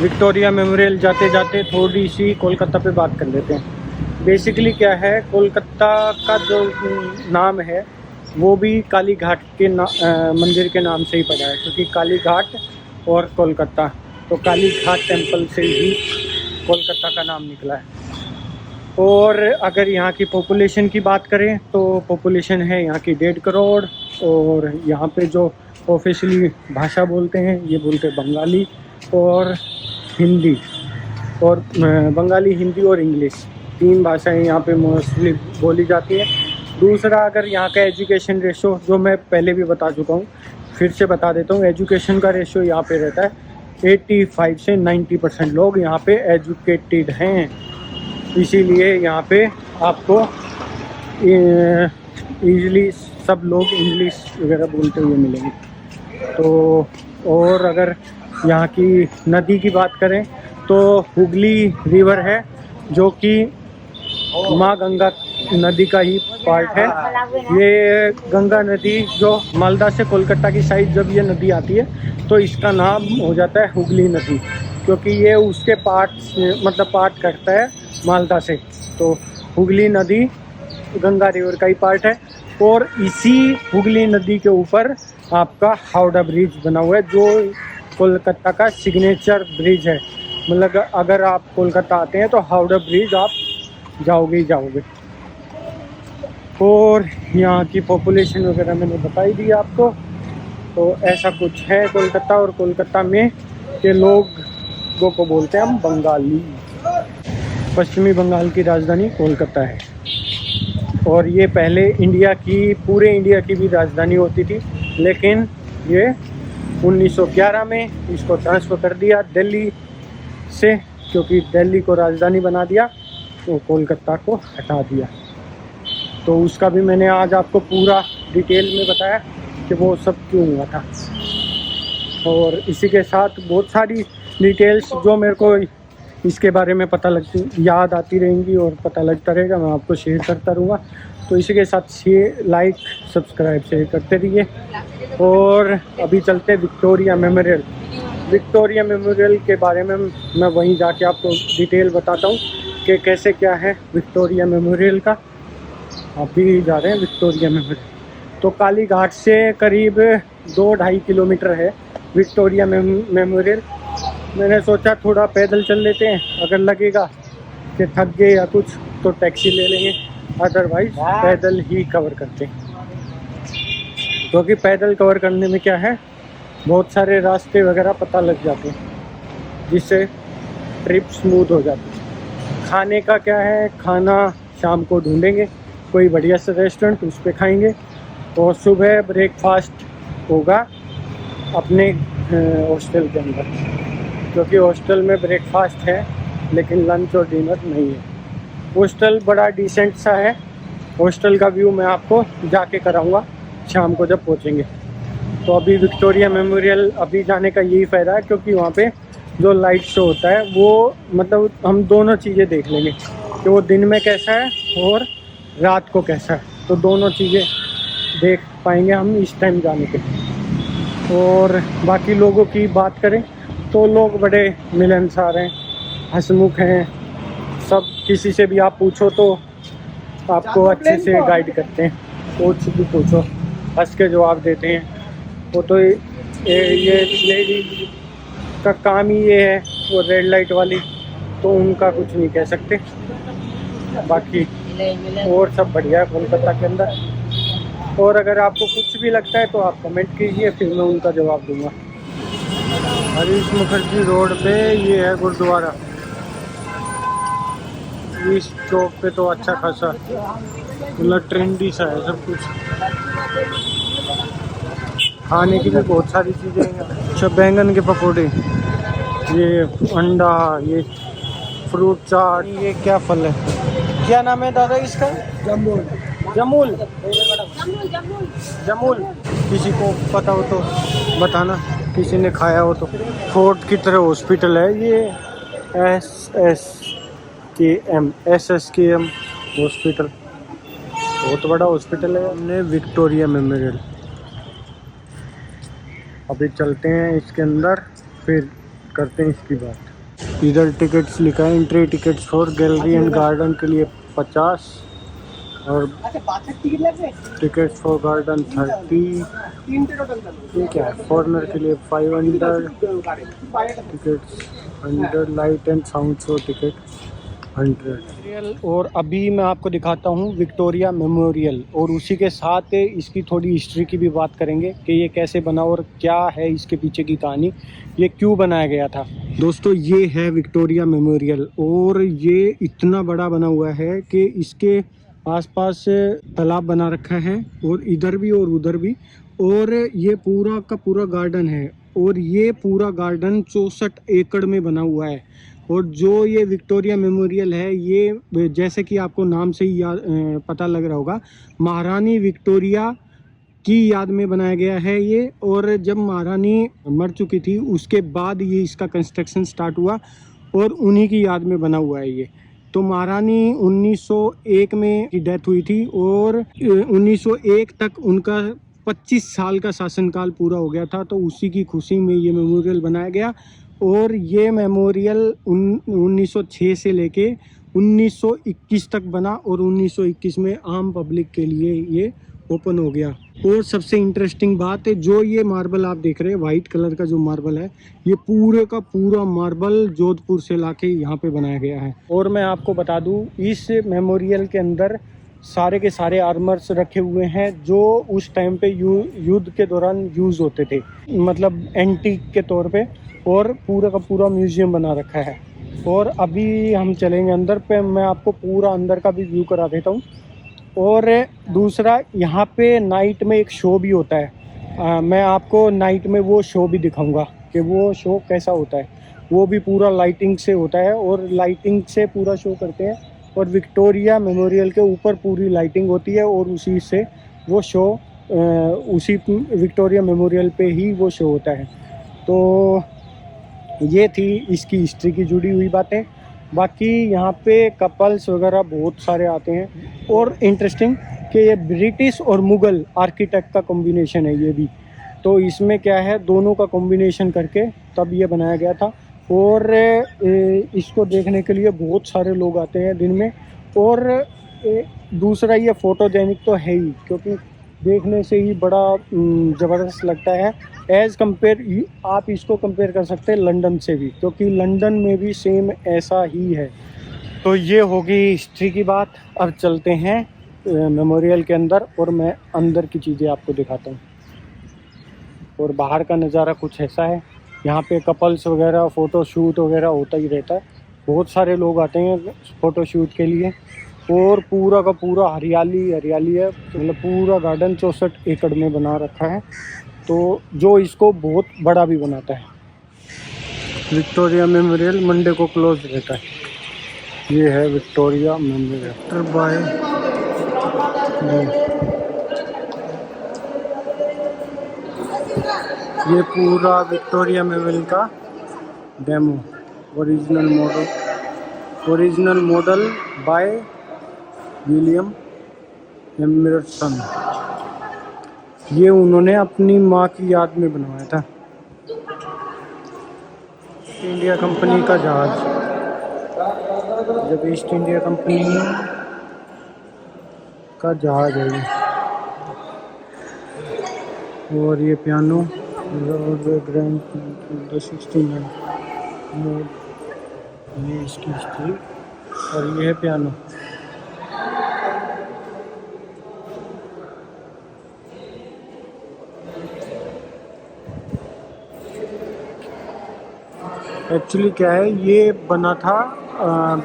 Victoria memorial जाते जाते थोड़ी सी कोलकाता पे बात कर लेते हैं। बेसिकली क्या है, कोलकाता का जो नाम है वो भी काली घाट के मंदिर के नाम से ही पड़ा है, क्योंकि काली घाट और कोलकाता, तो काली घाट टेम्पल से ही कोलकाता का नाम निकला है। और अगर यहाँ की पॉपुलेशन की बात करें तो पॉपुलेशन है यहाँ की 1.5 करोड़। और यहाँ पे जो ऑफिशियली भाषा बोलते हैं ये बोलते हैं बंगाली और हिंदी, और बंगाली, हिंदी और इंग्लिश, 3 भाषाएं यहाँ पे मोस्टली बोली जाती है। दूसरा, अगर यहाँ का एजुकेशन रेशो, जो मैं पहले भी बता चुका हूँ, फिर से बता देता हूँ, एजुकेशन का रेशो यहाँ पे रहता है 85 से 90% लोग यहाँ पे एजुकेटेड हैं। इसीलिए यहाँ पे आपको ईज़िली सब लोग इंग्लिश वगैरह बोलते हुए मिलेंगे। तो और अगर यहाँ की नदी की बात करें तो हुगली रिवर है, जो कि माँ गंगा नदी का ही पार्ट है। ये गंगा नदी जो मालदा से कोलकाता की साइड जब ये नदी आती है तो इसका नाम हो जाता है हुगली नदी, क्योंकि ये उसके पार्ट करता है मालदा से। तो हुगली नदी गंगा रिवर का ही पार्ट है। और इसी हुगली नदी के ऊपर आपका हावड़ा ब्रिज बना हुआ है, जो कोलकाता का सिग्नेचर ब्रिज है। मतलब अगर आप कोलकाता आते हैं तो हावड़ा ब्रिज आप जाओगे ही जाओगे। और यहाँ की पॉपुलेशन वगैरह मैंने बताई दी आपको। तो ऐसा कुछ है कोलकाता, और कोलकाता में के लोगों को बोलते हैं हम बंगाली। पश्चिमी बंगाल की राजधानी कोलकाता है, और ये पहले पूरे इंडिया की भी राजधानी होती थी, लेकिन ये 1911 में इसको ट्रांसफ़र कर दिया दिल्ली से, क्योंकि दिल्ली को राजधानी बना दिया तो कोलकाता को हटा दिया। तो उसका भी मैंने आज आपको पूरा डिटेल में बताया कि वो सब क्यों हुआ था। और इसी के साथ बहुत सारी डिटेल्स जो मेरे को इसके बारे में याद आती रहेंगी और पता लगता रहेगा, मैं आपको शेयर करता रहूँगा। तो इसी के साथ लाइक, सब्सक्राइब, शेयर करते रहिए। और अभी चलते विक्टोरिया मेमोरियल। विक्टोरिया मेमोरियल के बारे में मैं वहीं जाके आपको डिटेल बताता हूँ कि कैसे क्या है विक्टोरिया मेमोरियल का। अभी जा रहे हैं विक्टोरिया मेमोरियल। तो काली घाट से करीब 2-2.5 किलोमीटर है विक्टोरिया मेमोरियल। मैंने सोचा थोड़ा पैदल चल लेते हैं, अगर लगेगा कि थक गए या कुछ तो टैक्सी ले लेंगे, अदरवाइज पैदल ही कवर करते हैं। क्योंकि पैदल कवर करने में क्या है, बहुत सारे रास्ते वगैरह पता लग जाते हैं, जिससे ट्रिप स्मूथ हो जाती है। खाने का क्या है, खाना शाम को ढूंढेंगे कोई बढ़िया सा रेस्टोरेंट, उस पर खाएंगे। और सुबह ब्रेकफास्ट होगा अपने हॉस्टल के अंदर, क्योंकि हॉस्टल में ब्रेकफास्ट है लेकिन लंच और डिनर नहीं है। हॉस्टल बड़ा डिसेंट सा है। हॉस्टल का व्यू मैं आपको जाके कराऊंगा शाम को जब पहुंचेंगे। तो अभी विक्टोरिया मेमोरियल अभी जाने का यही फ़ायदा है, क्योंकि वहाँ पे जो लाइट शो होता है वो मतलब हम दोनों चीज़ें देख लेंगे कि वो दिन में कैसा है और रात को कैसा है। तो दोनों चीज़ें देख पाएंगे हम इस टाइम जाने के। और बाकी लोगों की बात करें तो लोग बड़े मिलनसार हैं, हंसमुख हैं। सब किसी से भी आप पूछो तो आपको अच्छे से गाइड करते हैं। कुछ भी पूछो हंस के जवाब देते हैं। वो तो ये लेडी का काम ही ये है, वो रेड लाइट वाली, तो उनका कुछ नहीं कह सकते। बाकी और सब बढ़िया है कोलकाता के अंदर। और अगर आपको कुछ भी लगता है तो आप कमेंट कीजिए, फिर मैं उनका जवाब दूंगा। हरीश मुखर्जी रोड पे ये है गुरुद्वारा। इस चौक पे तो अच्छा खासा मतलब ट्रेंडी सा है सब कुछ। खाने की भी बहुत सारी चीज़ें हैं। अच्छा, बैंगन के पकोड़े, ये अंडा, ये फ्रूट चाट, ये क्या फल है, क्या नाम है दादा इसका? जमूल। जमूल जमूल जमूल। किसी को पता हो तो बताना। किसी ने खाया हो तो। फोर्ट की तरह हॉस्पिटल है ये, SSKM हॉस्पिटल, बहुत बड़ा हॉस्पिटल है। हमने विक्टोरिया मेमोरियल, अभी चलते हैं इसके अंदर, फिर करते हैं इसकी बात। इधर टिकट्स लिखा है, entry tickets for gallery and garden के लिए 50 और टिकट्स फॉर गार्डन 30। ये क्या है, फॉरनर के लिए 500 tickets, 100 light and sound show ticket 100। और अभी मैं आपको दिखाता हूँ विक्टोरिया मेमोरियल, और उसी के साथ इसकी थोड़ी हिस्ट्री की भी बात करेंगे कि ये कैसे बना और क्या है इसके पीछे की कहानी, ये क्यों बनाया गया था। दोस्तों ये है विक्टोरिया मेमोरियल, और ये इतना बड़ा बना हुआ है कि इसके आसपास तालाब बना रखा है, और इधर भी और उधर भी, और ये पूरा का पूरा गार्डन है, और ये पूरा गार्डन 64 एकड़ में बना हुआ है। और जो ये विक्टोरिया मेमोरियल है, ये जैसे कि आपको नाम से ही पता लग रहा होगा, महारानी विक्टोरिया की याद में बनाया गया है ये। और जब महारानी मर चुकी थी उसके बाद ये इसका कंस्ट्रक्शन स्टार्ट हुआ, और उन्हीं की याद में बना हुआ है ये। तो महारानी 1901 में की डेथ हुई थी, और 1901 तक उनका 25 साल का शासनकाल पूरा हो गया था, तो उसी की खुशी में ये मेमोरियल बनाया गया। और ये मेमोरियल 1906 से लेके 1921 तक बना, और 1921 में आम पब्लिक के लिए ये ओपन हो गया। और सबसे इंटरेस्टिंग बात है, जो ये मार्बल आप देख रहे हैं, वाइट कलर का जो मार्बल है, ये पूरे का पूरा मार्बल जोधपुर से लाके यहाँ पे बनाया गया है। और मैं आपको बता दूं, इस मेमोरियल के अंदर सारे के सारे आर्मर्स रखे हुए हैं जो उस टाइम पे युद्ध के दौरान यूज़ होते थे, मतलब एंटीक के तौर पे, और पूरा का पूरा म्यूजियम बना रखा है। और अभी हम चलेंगे अंदर पे, मैं आपको पूरा अंदर का भी व्यू करा देता हूँ। और दूसरा, यहाँ पे नाइट में एक शो भी होता है, मैं आपको नाइट में वो शो भी दिखाऊंगा कि वो शो कैसा होता है। वो भी पूरा लाइटिंग से होता है, और लाइटिंग से पूरा शो करते हैं, और विक्टोरिया मेमोरियल के ऊपर पूरी लाइटिंग होती है, और उसी से वो शो उसी विक्टोरिया मेमोरियल पे ही वो शो होता है। तो ये थी इसकी हिस्ट्री की जुड़ी हुई बातें। बाकी यहाँ पे कपल्स वगैरह बहुत सारे आते हैं, और इंटरेस्टिंग कि ये ब्रिटिश और मुग़ल आर्किटेक्ट का कॉम्बिनेशन है ये भी। तो इसमें क्या है, दोनों का कॉम्बिनेशन करके तब ये बनाया गया था। और इसको देखने के लिए बहुत सारे लोग आते हैं दिन में। और दूसरा, ये फोटोजेनिक तो है ही, क्योंकि देखने से ही बड़ा ज़बरदस्त लगता है। एज़ कम्पेयर, आप इसको कंपेयर कर सकते हैं लंदन से भी, क्योंकि लंदन में भी सेम ऐसा ही है। तो ये होगी हिस्ट्री की बात। अब चलते हैं मेमोरियल के अंदर, और मैं अंदर की चीज़ें आपको दिखाता हूँ। और बाहर का नज़ारा कुछ ऐसा है। यहाँ पे कपल्स वगैरह फ़ोटो शूट वगैरह होता ही रहता है, बहुत सारे लोग आते हैं फ़ोटो शूट के लिए। और पूरा का पूरा हरियाली हरियाली है, मतलब पूरा गार्डन 64 एकड़ में बना रखा है, तो जो इसको बहुत बड़ा भी बनाता है। विक्टोरिया मेमोरियल मंडे को क्लोज रहता है। ये है विक्टोरिया मेमोरियल बाय। ये पूरा विक्टोरिया मेमोरियल का demo, original model by William Emerson. ये उन्होंने अपनी माँ की याद में बनवाया था। इंडिया कंपनी का जहाज, जब ईस्ट इंडिया कंपनी का जहाज है ये। और ये पियानो ग्रैंड 69 मोड, ये इसकी हिस्ट्री। और ये है पियानो। एक्चुअली क्या है, ये बना था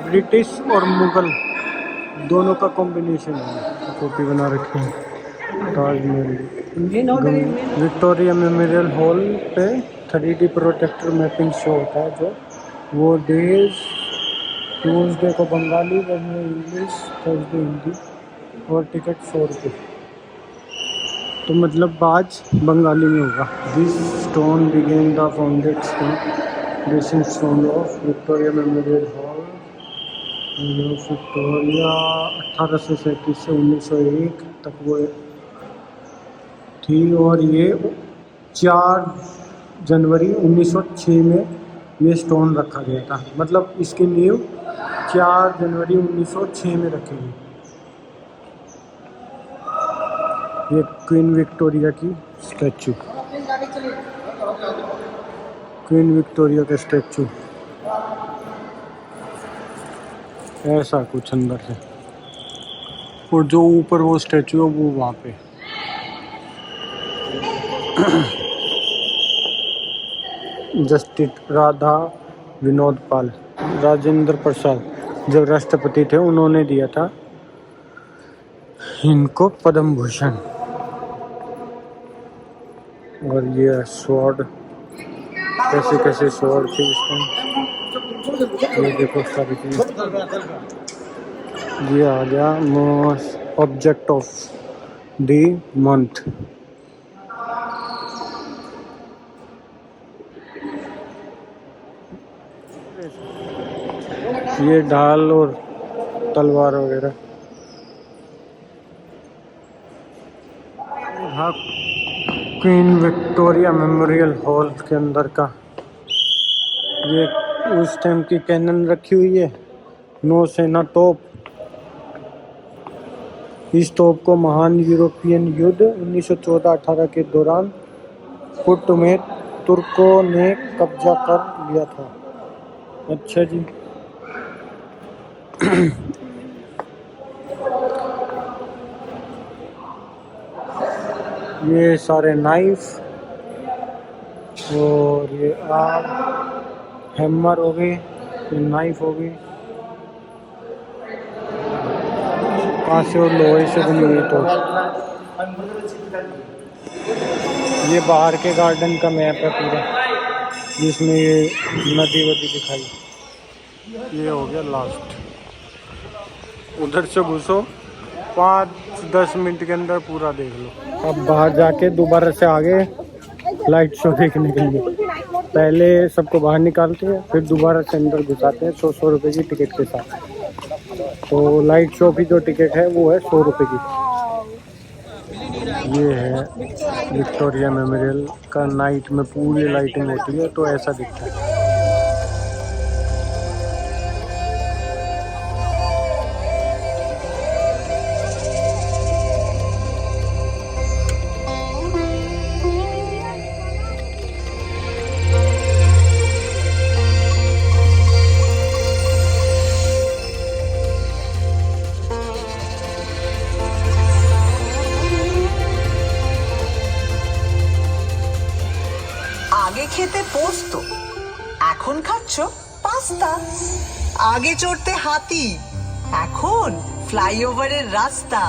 ब्रिटिश और मुग़ल दोनों का कॉम्बिनेशन है। कॉपी बना रखी है ताजमहल। विक्टोरिया मेमोरियल हॉल पे 3D प्रोजेक्टर मैपिंग शो होता है, जो वो डेज ट्यूसडे को Bengali, Wednesday English, Thursday Hindi, और टिकट 100 रुपये। तो मतलब आज बंगाली में होगा। This stone began the founded stone dressing stone of Victoria Memorial hall Victoria 1837 से 1901 तक वो थी। और ये 4 जनवरी 1906 में ये स्टोन रखा गया था। मतलब इसकी नींव 4 जनवरी 1906 में रखी गई। ये क्वीन विक्टोरिया की स्टैचू, क्वीन विक्टोरिया का स्टैचू ऐसा कुछ अंदर से। और जो ऊपर वो स्टैचू है वो वहाँ पे जस्टिस राधा विनोद पाल, राजेंद्र प्रसाद जब राष्ट्रपति थे उन्होंने दिया था इनको पद्म भूषण। और ये स्वॉर्ड, कैसे कैसे स्वॉर्ड थे इस टाइम, ये देखो सारी चीज़। ये आ गया most object of the month. ये ढाल और तलवार वगैरह। हाँ, क्वीन विक्टोरिया मेमोरियल हॉल के अंदर का ये उस टाइम की कैनन रखी हुई है, नौसेना तोप। इस तोप को महान यूरोपियन युद्ध 1914-18 के दौरान पुट में तुर्कों ने कब्जा कर लिया था। अच्छा जी। ये सारे नाइफ और ये आग, हैमर हो गई, ये नाइफ हो गई, कांसे और लोहे से बनी हुई। तो ये बाहर के गार्डन का मैप है पूरा, जिसमें ये नदी वदी दिखाई। ये हो गया लास्ट। उधर से घुसो, 5-10 मिनट के अंदर पूरा देख लो। अब बाहर जाके दोबारा से आगे लाइट शो देखने के लिए पहले सबको बाहर निकालते हैं, फिर दोबारा से अंदर घुसाते हैं 100 रुपये की टिकट के साथ। तो लाइट शो की जो टिकट है वो है 100 रुपये की। ये है विक्टोरिया मेमोरियल का, नाइट में पूरी लाइटिंग होती है तो ऐसा दिखता है। আগে খেতে পোস্ত, এখন খাচ্ছ পাস্তা। আগে চড়তে হাতি, এখন ফ্লাইওভারের রাস্তা।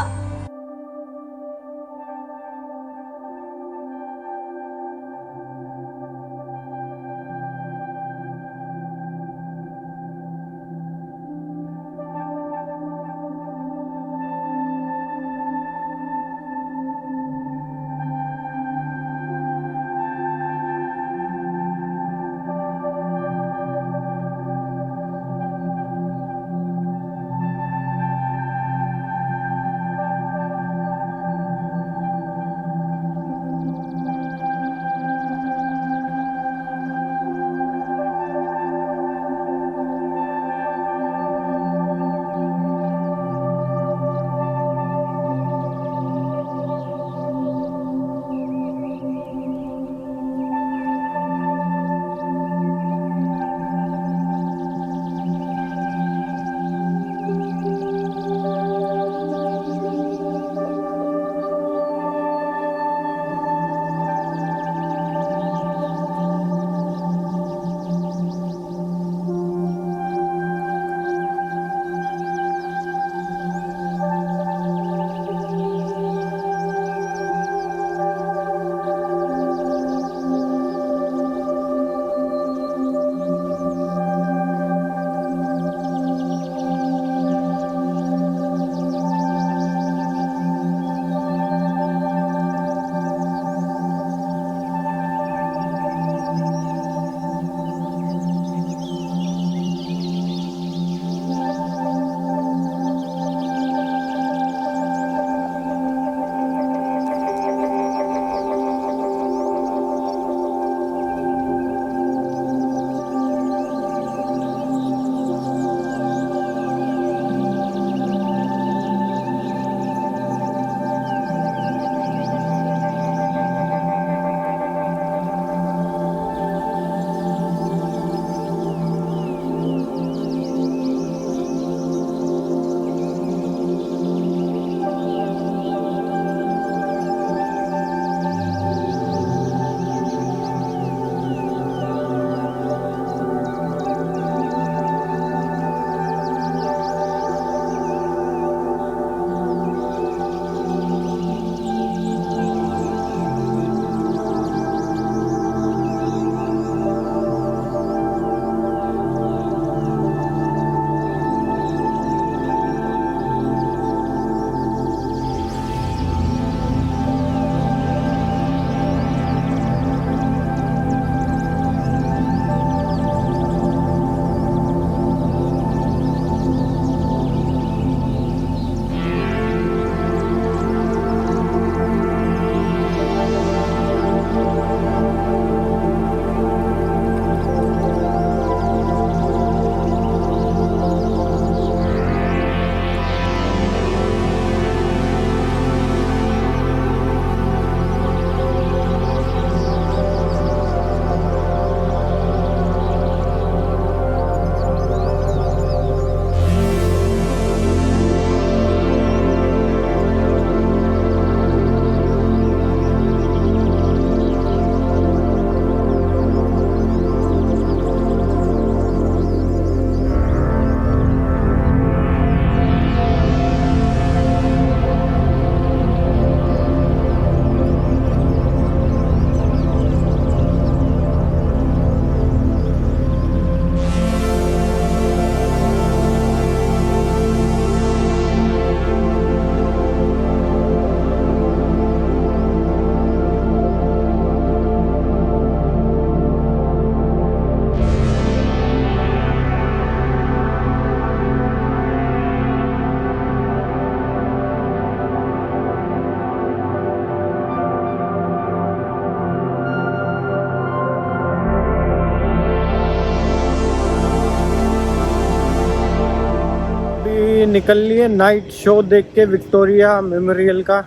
निकल लिए नाइट शो देख के विक्टोरिया मेमोरियल का,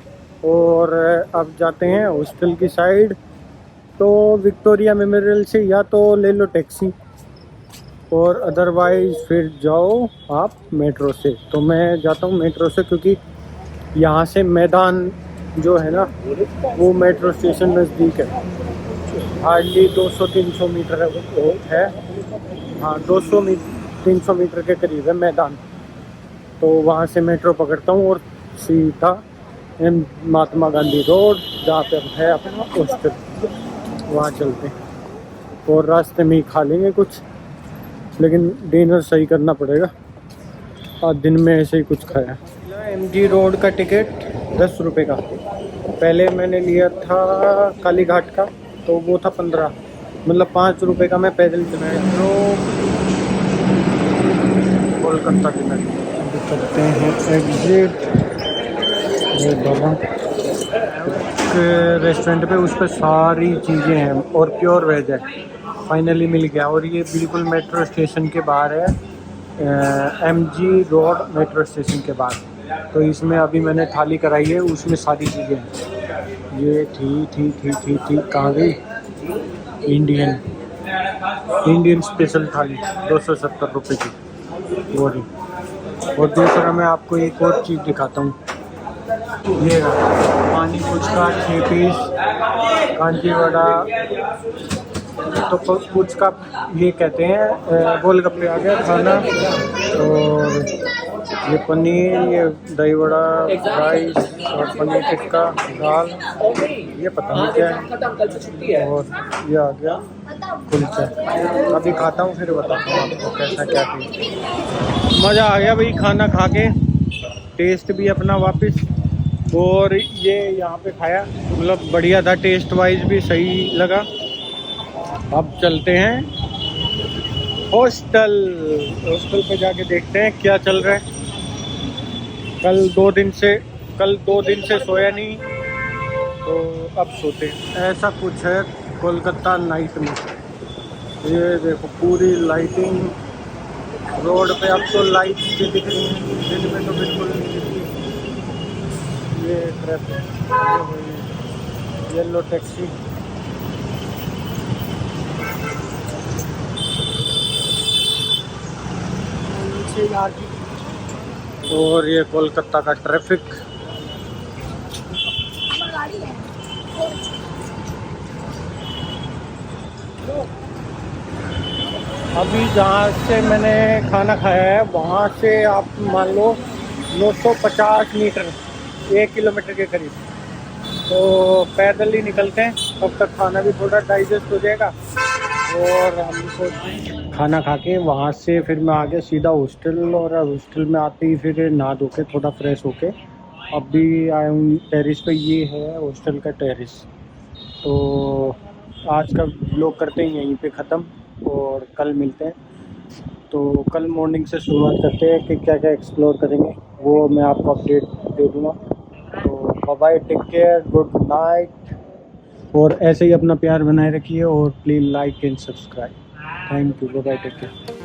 और अब जाते हैं हॉस्टल की साइड। तो विक्टोरिया मेमोरियल से या तो ले लो टैक्सी, और अदरवाइज फिर जाओ आप मेट्रो से। तो मैं जाता हूँ मेट्रो से, क्योंकि यहाँ से मैदान जो है ना वो मेट्रो स्टेशन नज़दीक है, हार्डली 200-300 मीटर है। हाँ, 200-300 मीटर के करीब है मैदान। तो वहाँ से मेट्रो पकड़ता हूँ और सीधा महात्मा गांधी रोड जहाँ पे है अपना हॉस्टल, वहाँ चलते हैं। और रास्ते में ही खा लेंगे कुछ, लेकिन डिनर सही करना पड़ेगा, आज दिन में ऐसे ही कुछ खाया। MG रोड का टिकट 10 रुपये का, पहले मैंने लिया था काली घाट का तो वो था 15, मतलब 5 रुपये का मैं पैदल मेट्रो कोलकाता की मेट्रो करते हैं एग्जिट। ये बाबा रेस्टोरेंट पे उस पर सारी चीज़ें हैं और प्योर वेज है, फाइनली मिल गया। और ये बिल्कुल मेट्रो स्टेशन के बाहर है, MG रोड मेट्रो स्टेशन के बाहर। तो इसमें अभी मैंने थाली कराई है, उसमें सारी चीज़ें हैं। ये थी कहाँ गई? इंडियन स्पेशल थाली 270 रुपये की वो रही। और दूसरा मैं आपको एक और चीज़ दिखाता हूँ, ये पानी पुचका 6 पीस, कांजी वड़ा, तो पुचका ये कहते हैं, गोलगप्पे आ गया खाना, और ये पनीर, ये दही वड़ा, राइस और पनीर टिक्का, दाल, ये पता नहीं क्या है, और ये आ गया कुलचा। अभी खाता हूँ फिर बताता हूँ आपको कैसा क्या टेस्ट। मज़ा आ गया भाई खाना खा के, टेस्ट भी अपना वापस। और ये यहाँ पे खाया, मतलब बढ़िया था, टेस्ट वाइज भी सही लगा। अब चलते हैं हॉस्टल पे जाके देखते हैं क्या चल रहा है। कल 2 दिन से सोया नहीं, तो अब सोते हैं। ऐसा कुछ है कोलकाता नाइट में। ये देखो पूरी लाइटिंग रोड पे, अब तो लाइट भी दिख रही है, दिन में तो बिल्कुल नहीं दिखती। ये ट्रैफिक, येलो टैक्सी, और ये कोलकाता का ट्रैफिक। अभी जहाँ से मैंने खाना खाया है वहाँ से आप मान लो 950 मीटर, 1 किलोमीटर के करीब। तो पैदल ही निकलते हैं, तब तक खाना भी थोड़ा डाइजेस्ट हो जाएगा। और हमको खाना खा के वहाँ से फिर मैं आ गया सीधा हॉस्टल, और हॉस्टल में आते ही फिर नहा धो के थोड़ा फ्रेश होके अब भी आया हूँ टेरिस पे। ये है हॉस्टल का टेरिस। तो आज का व्लॉग करते हैं यहीं पे ख़त्म, और कल मिलते हैं। तो कल मॉर्निंग से शुरुआत करते हैं कि क्या क्या एक्सप्लोर करेंगे, वो मैं आपको अपडेट दे दूँगा। तो bye, take care, good night, और ऐसे ही अपना प्यार बनाए रखिए, और please like and subscribe. Thank you, bye, take care.